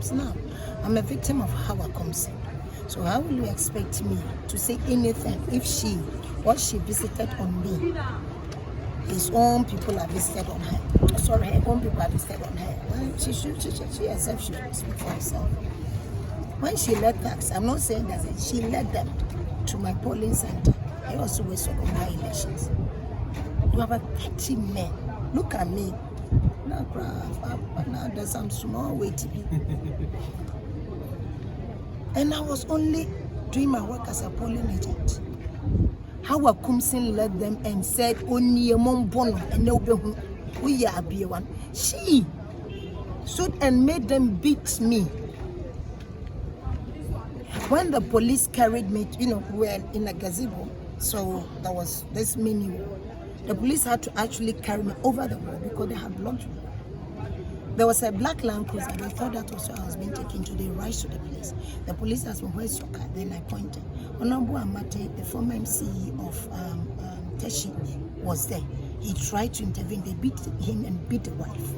victims. Now, I'm a victim of Hawa Koomson. So how will you expect me to say anything if what she visited on me, his own people are visited on her? Sorry, her own people are visited on her. Well, she herself should speak for herself. When she led thugs, I'm not saying that she led them to my polling center. I also was on my elections. You have a 30 men. Look at me. Now there's some small way to be. And I was only doing my work as a polling agent. Hawa Koomson led them and said, "Only a bono and no we are be one." She stood and made them beat me. When the police carried me, we were in a gazebo, so there was this mini wall. The police had to actually carry me over the wall because they had blocked me. There was a black Land Cruiser. They thought that was where I was being taken to. They rushed to the place. The police asked me, "Where's your car?" Then I pointed. Honorable Amate, the former MC of Teshi, was there. He tried to intervene. They beat him and beat the wife.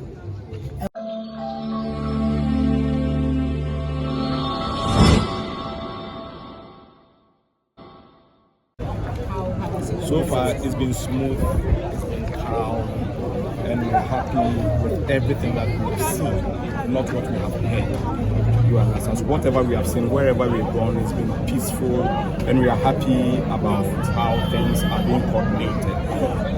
So far, it's been smooth, it's been calm, and we're happy with everything that we've seen, not what we have heard. You understand? So whatever we have seen, wherever we've gone, it's been peaceful, and we are happy about how things are being coordinated.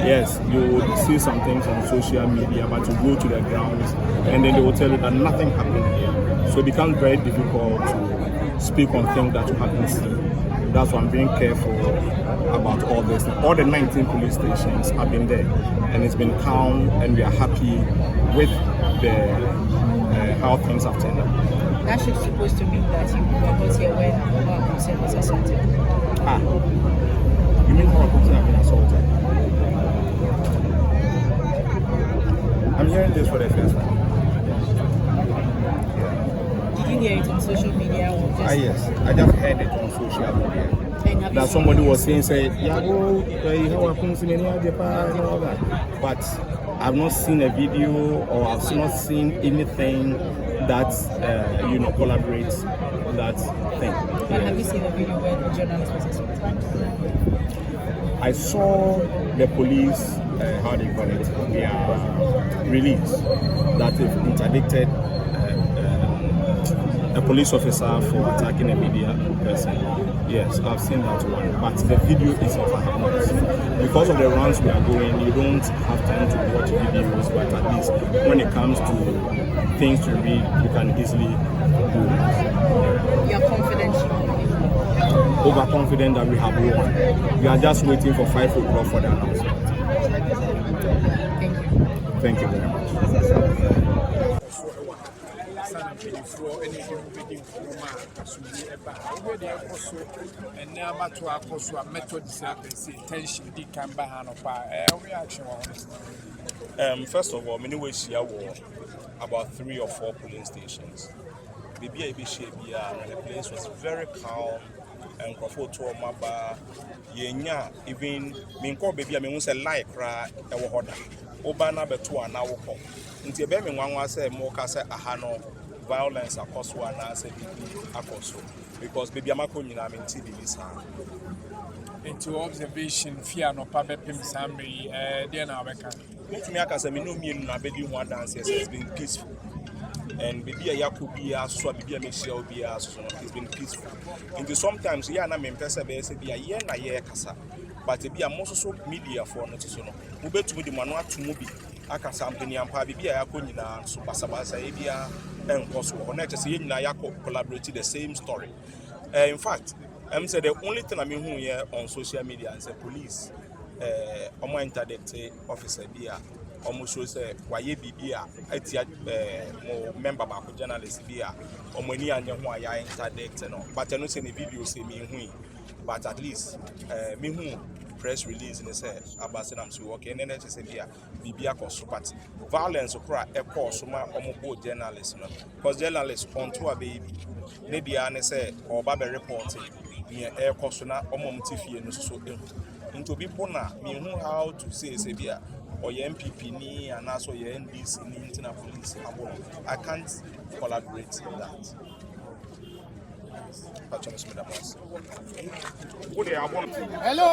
Yes, you will see some things on social media, but you go to the grounds, and then they will tell you that nothing happened here. So it becomes very difficult to speak on things that you haven't seen. That's why I'm being careful about all this. All the 19 police stations have been there, and it's been calm, and we are happy with how things have turned out. That should supposed to mean that you were not here when Hawa Koomson was assaulted. You mean Hawa Koomson have been assaulted? I'm hearing this for the first time. Did you hear it on social media or just? Yes, I just heard it on social media. That somebody was saying, "Yeah, go, Hawa Koomson in Japan and all that." But I've not seen a video or I've not seen anything that collaborates that thing. But have you seen a video where the journalist was assaulted? I saw the police, how they call it, their release that they've interdicted a police officer for attacking a media person. Yes, I've seen that one. But the video itself I have not. Because of the rounds we are going, you don't have time to watch videos, but at least when it comes to things to read, you can easily do it. You're confident? Overconfident that we have won. We are just waiting for 5 o'clock for the announcement. Thank you. Thank you very much. First of all, many ways here were about 3 or 4 polling stations. The place was very calm and comfortable. Yenya even minko baby I mean say like ra e wo hoda oba na beto ana wo ko nti ebe me nwanwa say mo ka say aha no violence akoso ana say bibi akoso because baby amako nyina me nti bibi sa into observation fear no pa bepim samri there na weka me aka say me no mienu na bedi ho dance has been peaceful. And baby a yakubia so baby a meshia obia so it's been peaceful. And sometimes yeah na me pesa be say bia ye na ye kasa but be a most so media for no so no we betumi di manu atumu bi aka sampani ampa baby a yakọ nyina so basabasa e bia enko so ho na say ye nyina yakọ collaborate the same story. In fact I'm say the only thing I mean who here on social media and say police omo interdict officer bia almost shows why BBA more member back journalist be or money and your interdict and all. But I don't see any video say me but at least me who press release in the say about I'm so okay and then I say yeah BBA cause but violence or a cause so my almost journalists because journalists on to a baby maybe I say or Baba reporting near air cost na almost no so into people now, me know how to say severe or your MPP ni and also your NDC ni internal police. I can't collaborate in that. Hello.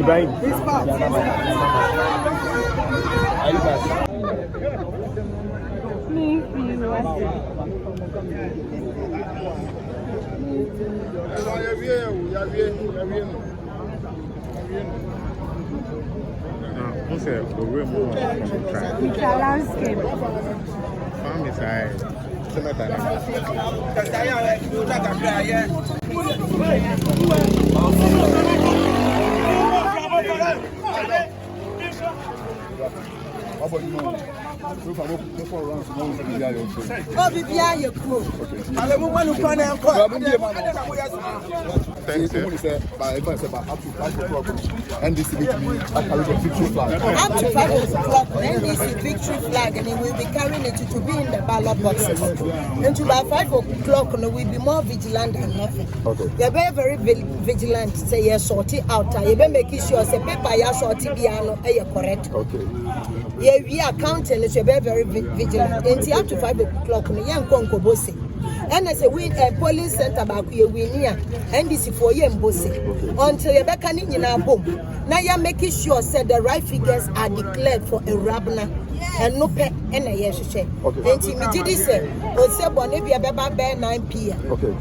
Wait. What's the real more landscape? Farm is high. Thanks, NDC victory, I carry the victory flag. Up to 5 o'clock, NDC victory flag, and we will be carrying it to be in the ballot boxes. And to by 5 o'clock, we'll be more vigilant than nothing. Okay. You're very vigilant. Say you sort it out. You better make sure say paper you sort it piano. You correct. Okay. Yeah, we are counting. So you're very vigilant. And up to 5 o'clock, you young conco bossy. And I say we police center back we near NDC for you and bossy until you back in our home. Now you're making sure said the right figures are declared for a rabna and no pay and a yes check. Okay. And immediately say, or say, Bonnie, about 9 p.m. Okay.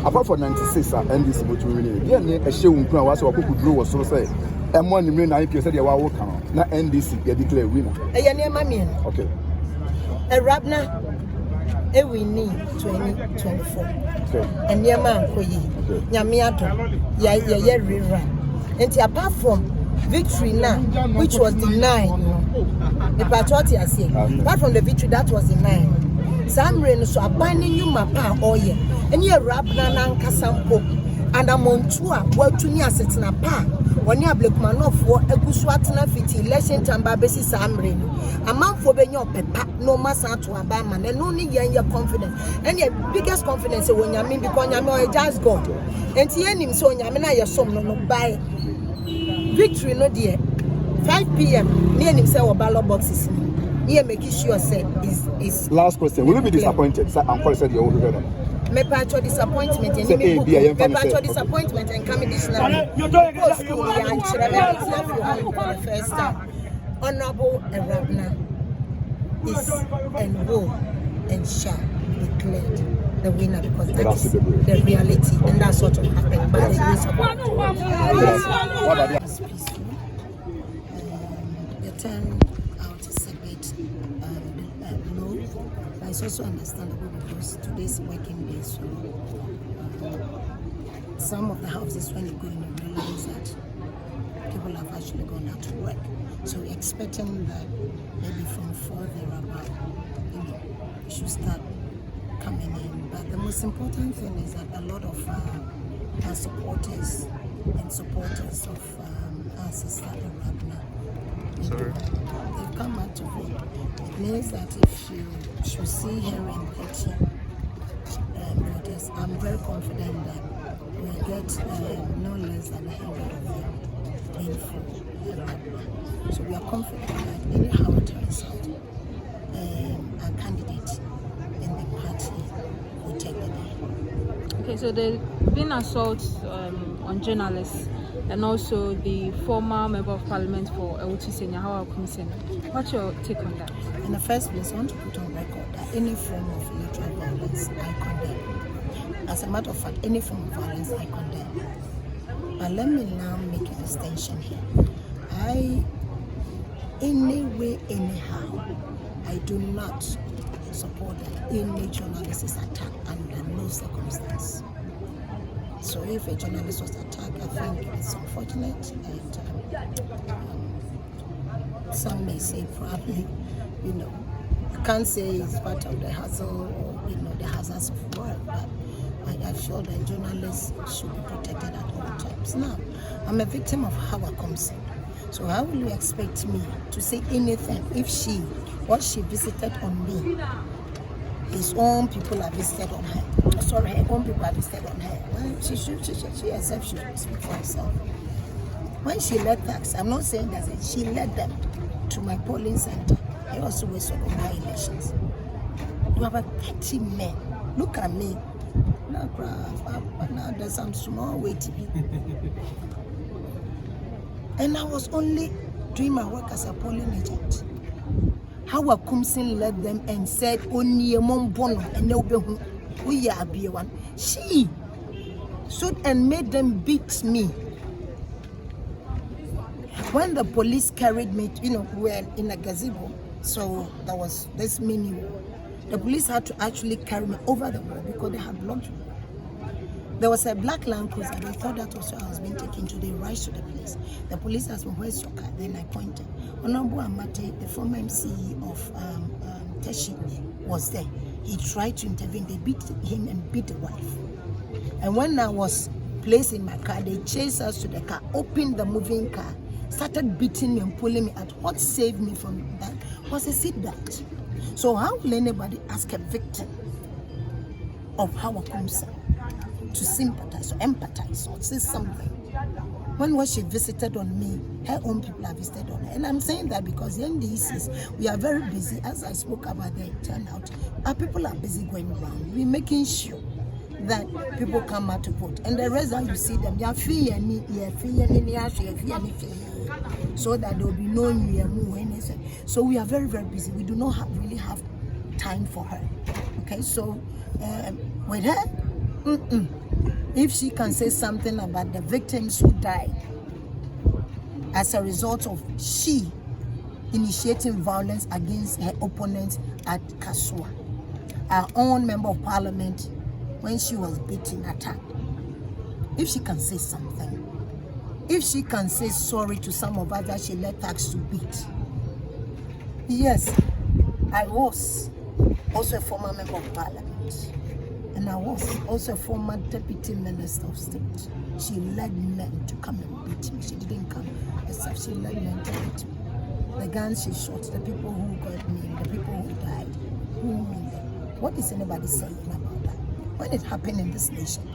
Apart from 96, NDC would really be a show was what could do was so say. And 1 million 9 p.m. said you are working. Now NDC declare winner. Okay. A rabna. We need 2024. Okay. And your man, Yamiato, rerun. And apart from victory now, which was denied, the patriotic I say, apart from the victory that was denied, some rain so abandoning you mapa oye, and you're rabna nan kasampo, and I'm on tour, well to me as it's na pa. When you black man of war, a Guswatana fit election tamba basis amrin. A man for benyo pepa, no massa to a barman, and only your confidence. And your biggest confidence when you mean because you're just God. And the enemy so Yamina your son no buy victory no dear. 5 p.m. near himself ballot boxes. Here making sure say is last question. Will you be disappointed? I'm calling said you're over. Me patcho disappointment and me patcho disappointment and coming this now. For the first time. Honorable Arabna is and will and shall declared the winner because that is the reality and that's what will happen by the grace of God. The turn out is a bit low, but it's also understandable because today's working day, so some of the houses when you go in, you realize that people have actually gone out to work. So we're expecting that maybe from 4 thereabout, you should start coming in. But the most important thing is that a lot of our supporters and supporters of our sister Arabna, they've come out to vote. It means that if you should see her in picture, voters, I'm very confident that we'll get no less than 100 of them in for Arabna. So we are confident that anyhow it turns out, our candidate in the party will take the day. Okay, so there's been assaults on journalists and also the former member of parliament for Ewutu Hawa Koomson. What's your take on that? In the first place, I want to put on record that any form of electoral violence I condemn. As a matter of fact, any form of violence I condemn. But let me now make a distinction here. Any way, anyhow, I do not support that any journalist is attacked under no circumstance. So if a journalist was attacked, I think it's unfortunate, and some may say probably, I can't say it's part of the hassle or the hazards of work, but I feel that journalists should be protected at all times. Now, I'm a victim of Hawa Koomson. So how will you expect me to say anything if what she visited on me, his own people are visited on her? Sorry, her own people are visited on her. Well, she herself should speak for herself. When she led thugs, I'm not saying that she led them to my polling center. I also was on my elections. You have 30 men. Look at me. Now there's some small way to be. And I was only doing my work as a polling agent. Hawa Koomson led them and said, "Only a bono and no we are be one." She stood and made them beat me. When the police carried me, we were in a gazebo, so there was this mini wall. The police had to actually carry me over the wall because they had blocked me. There was a black Land Cruiser. They thought that also I was being taken to the rush to the police. The police asked me, "Where's your car?" Then I pointed. Honorable Amate, the former MC of Teshi, was there. He tried to intervene. They beat him and beat the wife. And when I was placed in my car, they chased us to the car, opened the moving car, started beating me and pulling me out. What saved me from that was a seatbelt. So how will anybody ask a victim of Hawa Koomson to sympathize or empathize or say something? When she visited on me, her own people are visited on her. And I'm saying that because the NDCs, we are very busy. As I spoke about the turnout, our people are busy going around. We're making sure that people come out to vote. And the rest, you see them, they are free so that there will be no new anything. So we are very, very busy. We do not really have time for her. Okay, so with her, if she can say something about the victims who died as a result of she initiating violence against her opponents at Kasua, our own member of parliament, when she was beaten, attacked, if she can say something, if she can say sorry to some of us that she let thugs to beat. Yes, I was also a former member of parliament, and I was also a former deputy minister of state. She led men to come and beat me. She didn't come herself, she led men to beat me. The guns she shot, the people who got me, the people who died, who knew them. What is anybody saying about that? When it happened in this nation,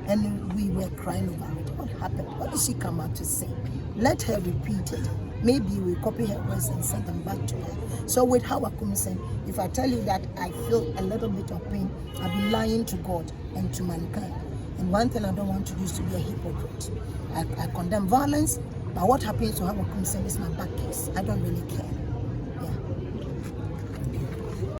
and we were crying over it, what happened? What did she come out to say? Let her repeat it. Maybe we copy her words and send them back to her. So with Hawa Koomson, if I tell you that I feel a little bit of pain, I've been lying to God and to mankind. And one thing I don't want to do is to be a hypocrite. I condemn violence, but what happens to Hawa Koomson is my back case. I don't really care. Yeah.